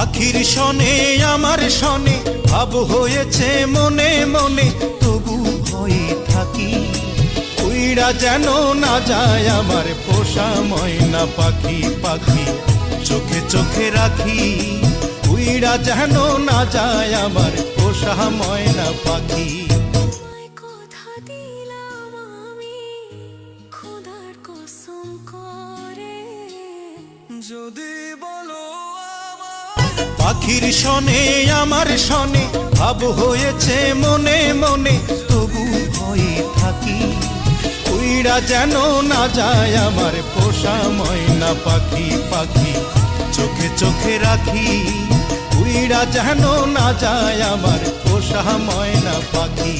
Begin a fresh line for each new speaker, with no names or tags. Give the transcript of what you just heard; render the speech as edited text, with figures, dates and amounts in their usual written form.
পাখির শনে আমার শনে ভাব হয়েছে মনে মনে, তবু ভয়ে থাকি উইড়া যেন না যায় আমার পোষা ময়না পাখি। পাখি চোখে চোখে রাখি উইড়া যেন না যায় আমার পোষা ময়না পাখি।
কথা দিলাম আমি খোদার কসম করে, যদি বলো
পাখির শনে আমার শনে ভাব হয়েছে মনে মনে, তবু ভয়ে থাকি উইড়া যেন না যায় আমার পোষা ময়না পাখি। পাখি চোখে চোখে রাখি উইড়া যেন না যায় আমার পোষা ময়না পাখি।